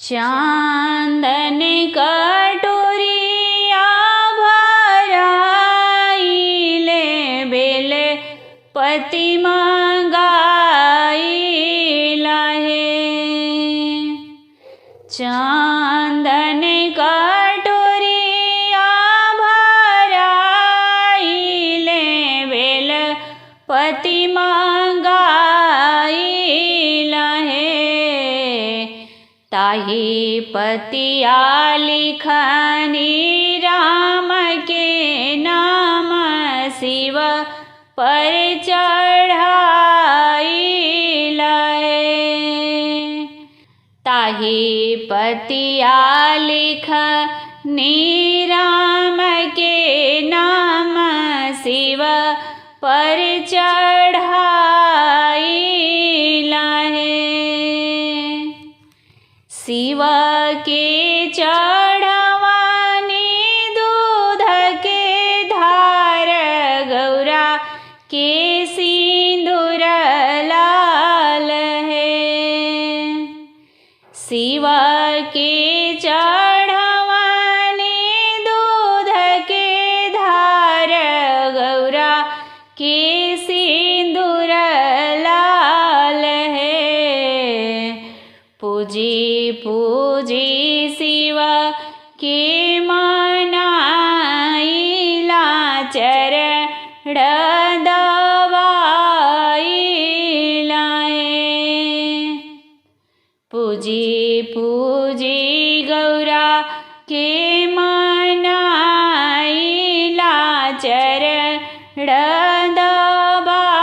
चांदन कटोरिया भराइले बेल पति मंगाइला है। चांदन कटोरिया भराइले बेल पति मंगाइला है। ताहि पतिया लिखनी राम के नाम शिव पर चढ़ाइला है। ताहि पतिया लिखनी राम के नाम शिव पर चढ़ाइला है। शिव के चढ़वानी दूध के धार गौरा के सिंदूर लाल है। शिव के चढ़वानी दूध के धार गौरा के सिंदूर लाल है। पूजी पूजी शिव के मनाइला चरण दबाइला है। पूजी पूजी गौरा के मनाइला चरण दबाइला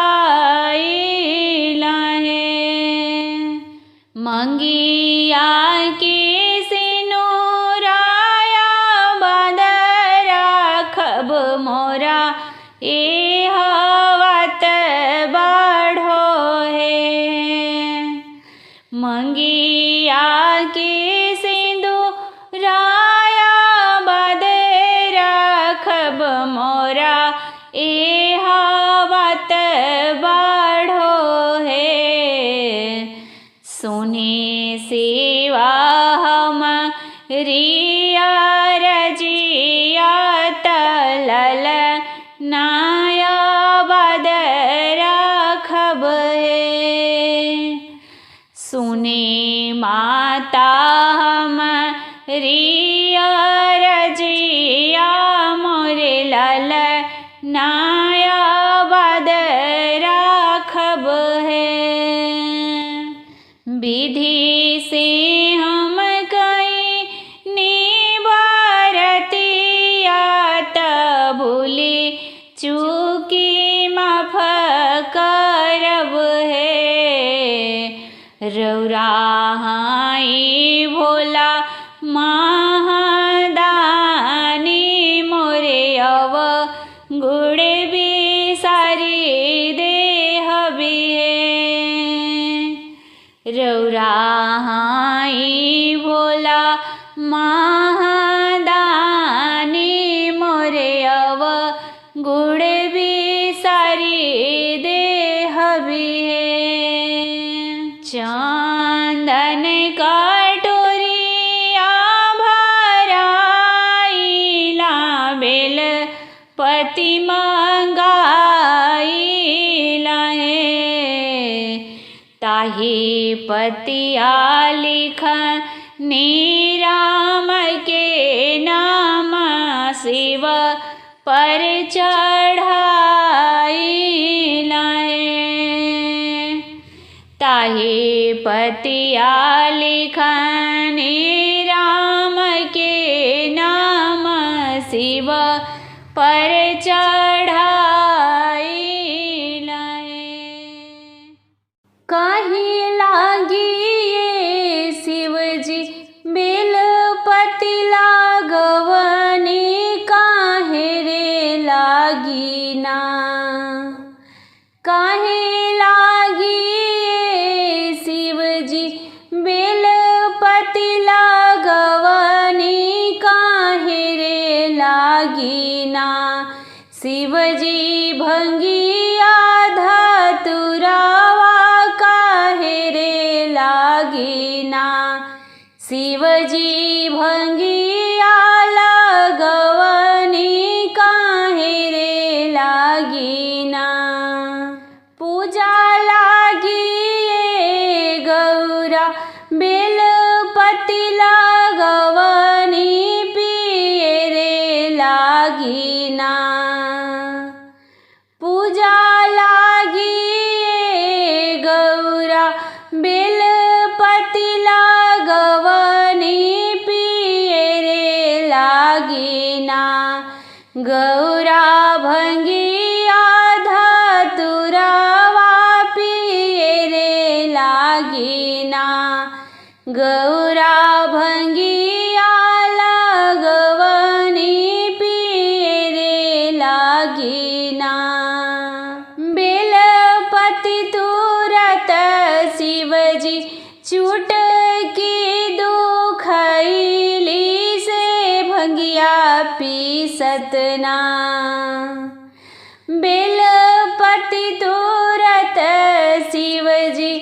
है। मंगिया के सिनुराया बदरा खब मोरा ए हवत बाढ़ो है। मंगिया के सिंदूराया बदरा खब मोरा ए हवत बाढ़ो है। सुने सेवा हम रिया रजिया तलल नाया बदरा खब है। सुने माता हम रिया रजिया मोरे लल नाया बदरा खब है। विधि से हम कई निबारतिया भूली चूकी माफ करब है। रौरा हाई भोला महादानी मोरे अव गुड़ बिसारी देह भी है। रौरा हाई भोला महादानी मोरे अव गुड़ बिसारी देह भी है। चांदन कटोरिया भराइला बेल पति मंगाइला है। ताहि पतिया लिखनी राम के नाम शिव पर चढ़ाइला है। ताहि पतिया लिखनी राम के नाम शिव पर चढ़ाइला है। कहीं लागी ये शिव जी बेल पति लागवनी काहे रे लागी ना। काहे लागी ये शिव जी बेल पति लागवनी काहे रे लागी ना। शिव जी भंगिया धतुरावा काहे रे लागी ना। शिवजी भंगिया लगवनी काहे रे लागिना। पूजा लागिए गौरा बेलपति लगवनी पिए रे लागिना। पूजा लागिए गौरा बेलपति लगवनी पिए रे लागिना। गौरा भंगिया धतुरवा पिए रे लागिना। गौरा भंगिया लगवनी पिए रे लागिना। बेलपति तुरत शिवजी चुटकी दुखैली से भंगिया पीसतना। बेलपति तुरत शिवजी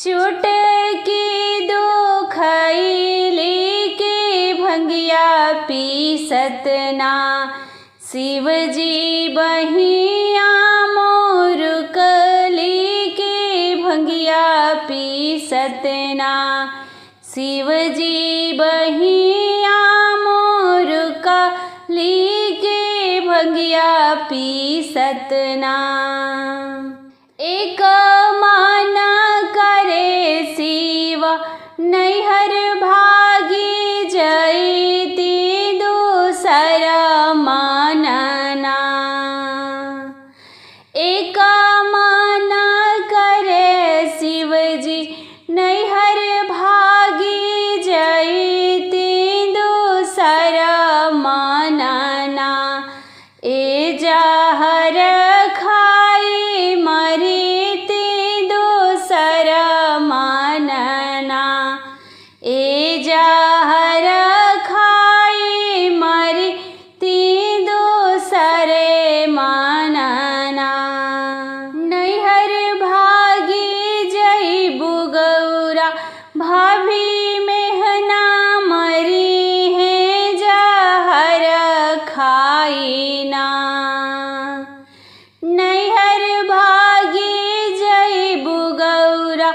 चुटकी दुखैली के भंगिया पीसतना। शिवजी बहिया मोर कली के भंगिया पीसतना। शिवजी बहिया मोर कली के भंगिया पीसतना। एक मन करे शिव नैहर भागी जयती दूसर मानना। एक मन करे शिवजी नैहर भागी जयती दूसर मानना। ए जहर खाई मरीती दूसर मानना। ए जहर खाई मरीती दूसरे मानना। नैहर भागी जइबू गौरा भाभी मेहना मरी है जहर खाइना। नैहर भागी जइबू गौरा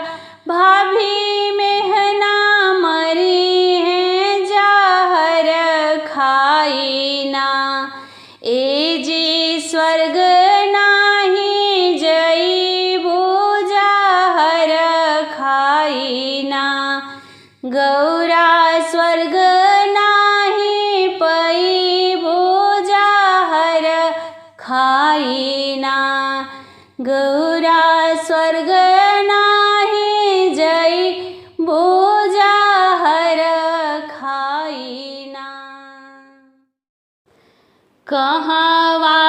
भाभी मेहना मरी है जहर खाइना। ए जी स्वर्ग नाही जइबू जहर खाइना। गौरा स्वर्ग नाही पइबू जहर खाइना। गौरा स्वर्ग नाही जइबू जहर खाइना। कहवा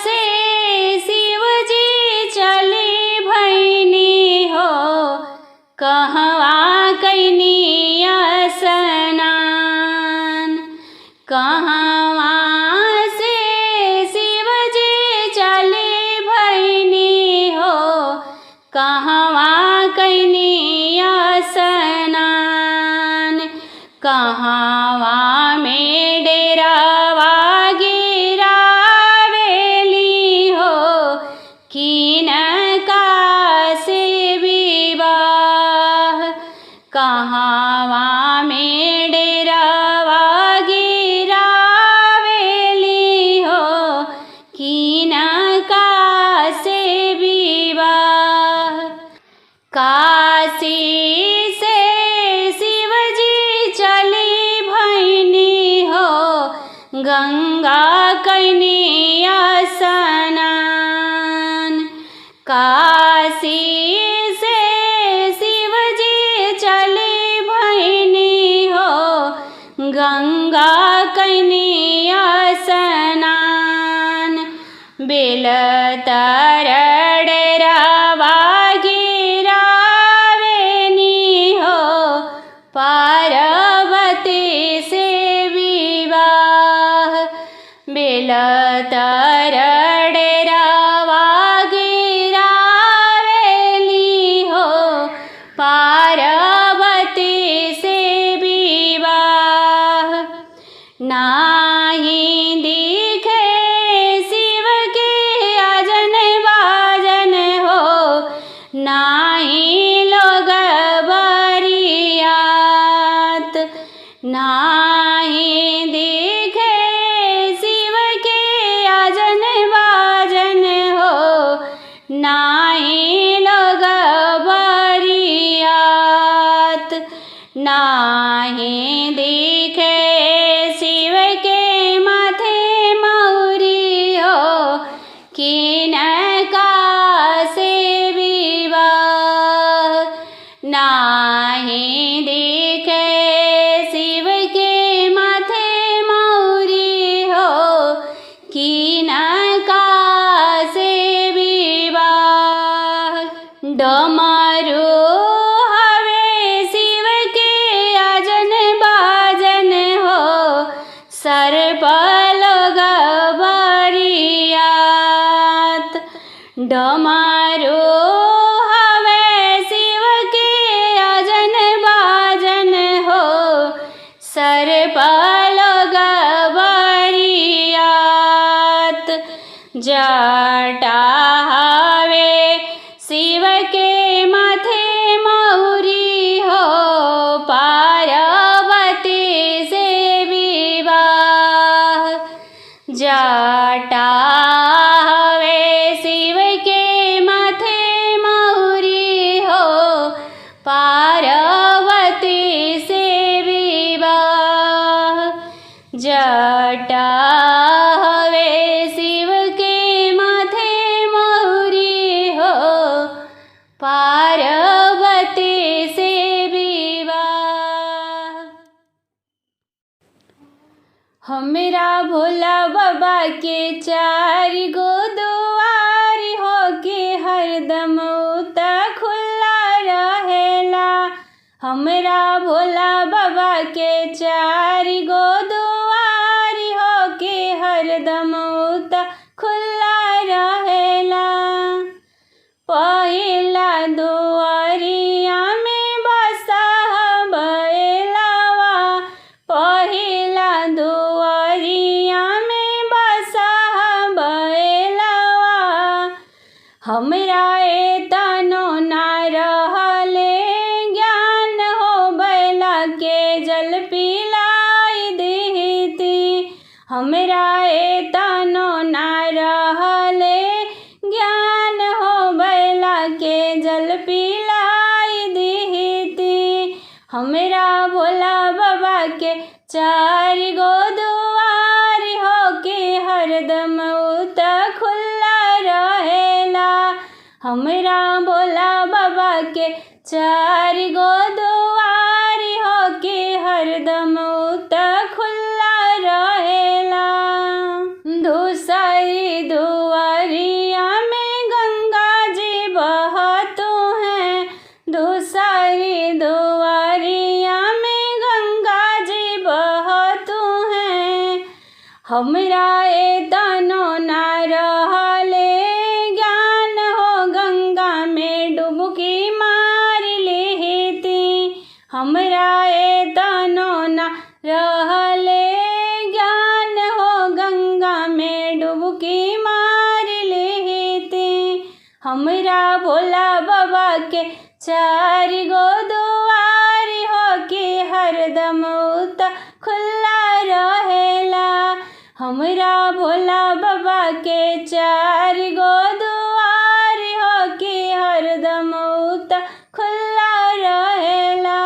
से शिवजी चली भैनी हो कहवा कैनी स्नान। कहवा से शिवजी चली भैनी हो कहवा कैनी स्नान। कहवा में डेरावा गिरावेली हो कीन का से विवाह। कहवा में डेरावा गिरावेली हो कीन का से विवाह। काशी से शिवजी चली भैनी हो गंगा कैनी स्नान। काशी से शिवजी चली भैनी हो गंगा कैनी स्नान। बेलतर डेरावा गिरावेनी हो पार्वती से विवाह। बेलतर डेरावा गिरावेली हो पार्वती से विवाह। नाही दिखे शिव के आजन बाजन हो, नाही लोग बरियात। नाही दिखे शिव के आजन बाजन हो, नाही लोग बरियात। नाही दिखे शिव के माथे मौरी हो, किनका से विवाह। नाही दिखे शिव के माथे मौरी हो, किनका से विवाह। डमरू हवे शिव के आजन बाजन हो, सर्प लोग बरियात। डमरू हवे शिव के आजन बाजन हो, सर्प लोग बरियात। जटा हवे शिव के माथे मौरी हो, पार्वती से विवाह। जटा हवे शिव के माथे मौरी हो, पार्वती से विवाह। जटा हवे शिव के माथे मौरी हो, पार्वती से विवाह। हमरा भोला बाबा के चारि गो दुआरी हो, के हरदम उत खुला रहेला। हमरा भोला बाबा के चारि गो दुआरी हो, के हरदम उत खुला रहेला। पहिला दुआरिया में बसहा बैलवा, पहिला दुआरिया में बसहा बैलवा। हमरा एतनो ना रहले ज्ञान हो, बैला के जल पिलाई देती। हमरा एतनो ना रहले ज्ञान हो, बैला के जल पिलाई देती। हमरा भोला बाबा के चारि गो दुआरी हो, के हरदम उत खुला रहेला। हमरा भोला बाबा के चारि गो दुआरी हो, के हरदम उत खुला रहेला। दूसरी दुआरिया में गंगा जी बहतु हैं, दूसरी दुआरिया में गंगा जी बहतु हैं। हमरा एतनो ना रहले ज्ञान हो, गंगा में डुबकी मार लेती। हमरा एतनो ना रहले ज्ञान हो, गंगा में डुबकी मार लेती। हमरा भोला बाबा के चारि गो दुआरी हो, के हरदम उत खुला रहेला। हमरा भोला बाबा के चारि गो दुआरी हो, के हरदम उत खुला रहेला।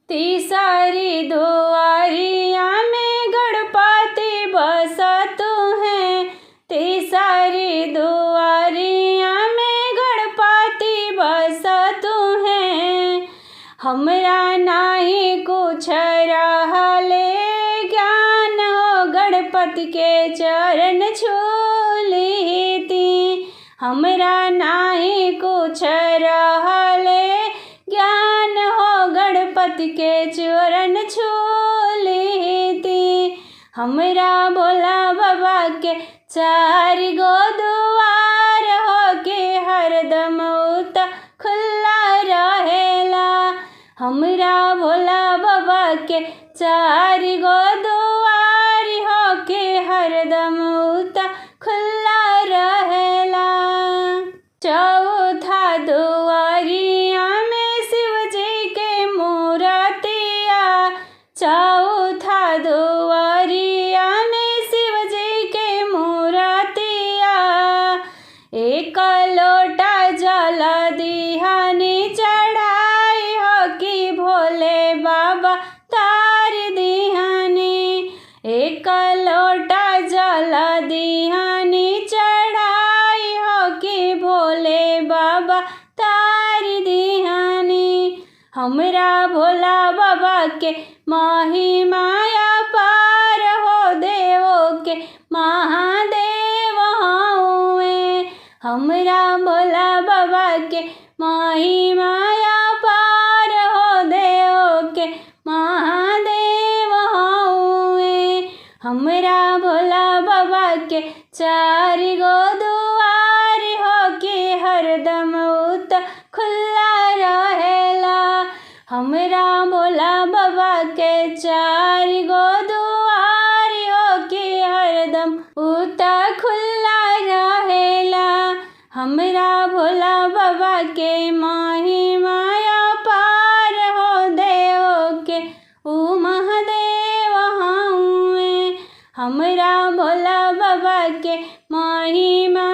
तीसरी दुआरिया में गणपति बसतु हैं, तीसरी दुआरिया में गणपति बसतु हैं। हमरा नाही कुछ रहले ज्ञान हो, गणपति के चरण छू लेती। हमरा नाही कुछ रहले ज्ञान हो, गणपति के चरण छू लेती। हमरा भोला बाबा के चारि गो दुआर हो, के हरदम उत खुला रहेला। हमरा भोला बाबा के चारि गो दुआर चौथा दुआरिया में शिव जी के मूर्तिया, एक लोटा जल दिहानी चढ़ाई हो कि भोले बाबा तार दिहानी। एक लोटा जल दिहानी चढ़ाई हो कि भोले बाबा तार दिहानी। हमरा भोला बाबा के महिमाया पार हो, देवो के महादेव हउए। हमरा भोला बाबा के महिमाया पार हो, देवो के महादेव हउए। हमरा भोला बाबा के 4 गो दुआर हो कि हरदम उत खुला रहेला। हमरा भोला बाबा के 4 गो दुआर हो कि हरदम उत खुला रहेला। हमरा भोला बाबा के महिमाया पार हो, देवो के ऊ महादेव हउए। हमरा भोला बाबा के महिमा